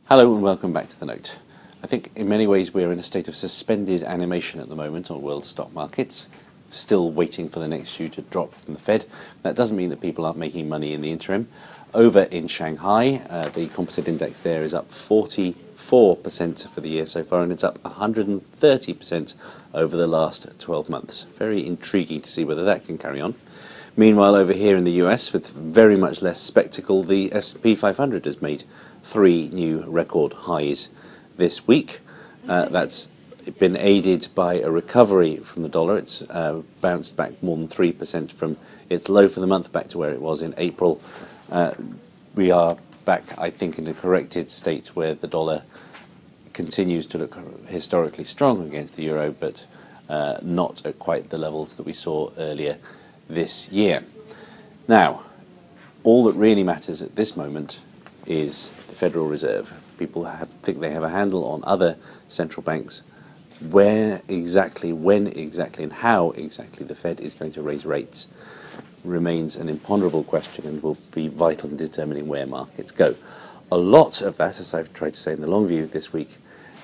Hello and welcome back to the Note. I think in many ways we're in a state of suspended animation at the moment on world stock markets, still waiting for the next shoe to drop from the Fed. That doesn't mean that people aren't making money in the interim. Over in Shanghai, the composite index there is up 44% for the year so far, and it's up 130% over the last 12 months. Very intriguing to see whether that can carry on. Meanwhile, over here in the US, with very much less spectacle, the S&P 500 has made 3 new record highs this week. That's been aided by a recovery from the dollar. It's bounced back more than 3% from its low for the month back to where it was in April. We are back, I think, in a corrected state where the dollar continues to look historically strong against the euro, but not at quite the levels that we saw earlier this year. Now, all that really matters at this moment is the Federal Reserve. People think they have a handle on other central banks. Where exactly, when exactly, and how exactly the Fed is going to raise rates remains an imponderable question and will be vital in determining where markets go. A lot of that, as I've tried to say in the long view this week,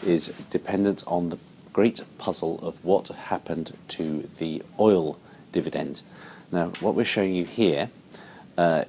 is dependent on the great puzzle of what happened to the oil dividend. Now, what we're showing you here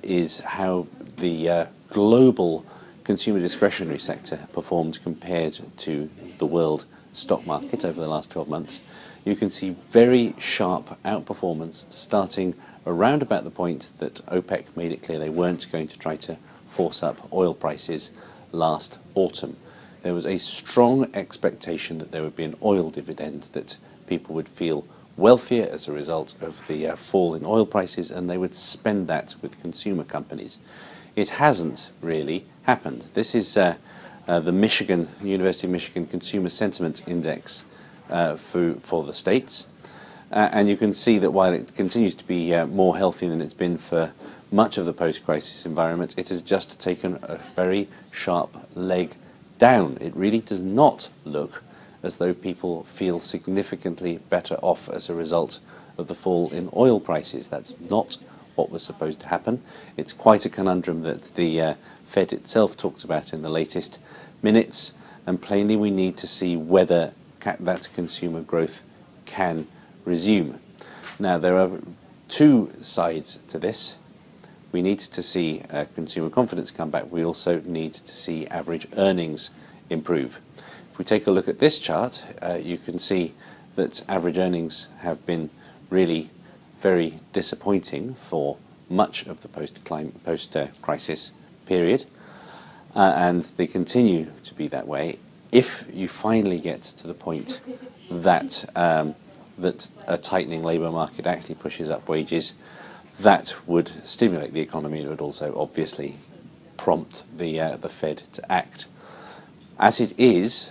is how the global consumer discretionary sector performed compared to the world stock market over the last 12 months. You can see very sharp outperformance starting around about the point that OPEC made it clear they weren't going to try to force up oil prices last autumn. There was a strong expectation that there would be an oil dividend, that people would feel wealthier as a result of the fall in oil prices, and they would spend that with consumer companies. It hasn't really happened. This is the University of Michigan Consumer Sentiment Index for the States. And you can see that while it continues to be more healthy than it's been for much of the post-crisis environment, it has just taken a very sharp leg down. It really does not look as though people feel significantly better off as a result of the fall in oil prices. That's not what was supposed to happen. It's quite a conundrum that the Fed itself talked about in the latest minutes, and plainly we need to see whether that consumer growth can resume. Now, there are two sides to this. We need to see consumer confidence come back. We also need to see average earnings improve. If we take a look at this chart, you can see that average earnings have been really very disappointing for much of the post-crisis period, and they continue to be that way. If you finally get to the point that that a tightening labour market actually pushes up wages, that would stimulate the economy. It would also obviously prompt the Fed to act. As it is,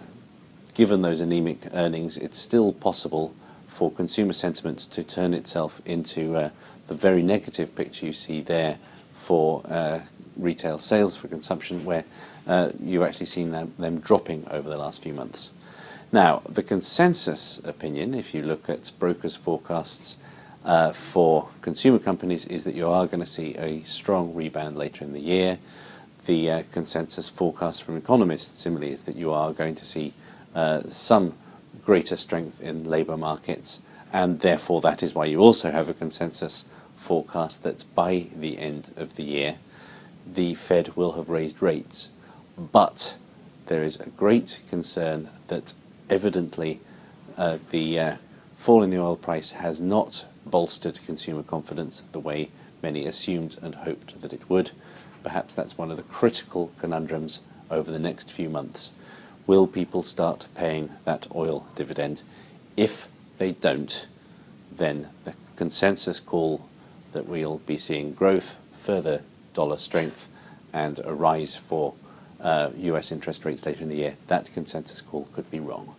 given those anemic earnings, it's still possible for consumer sentiment to turn itself into the very negative picture you see there for retail sales for consumption, where you've actually seen them dropping over the last few months. Now, the consensus opinion, if you look at brokers' forecasts for consumer companies, is that you are going to see a strong rebound later in the year. The consensus forecast from economists similarly is that you are going to see some greater strength in labour markets, and therefore that is why you also have a consensus forecast that by the end of the year the Fed will have raised rates. But there is a great concern that evidently the fall in the oil price has not bolstered consumer confidence the way many assumed and hoped that it would. Perhaps that's one of the critical conundrums over the next few months. Will people start paying that oil dividend? If they don't, then the consensus call that we'll be seeing growth, further dollar strength, and a rise for US interest rates later in the year, that consensus call could be wrong.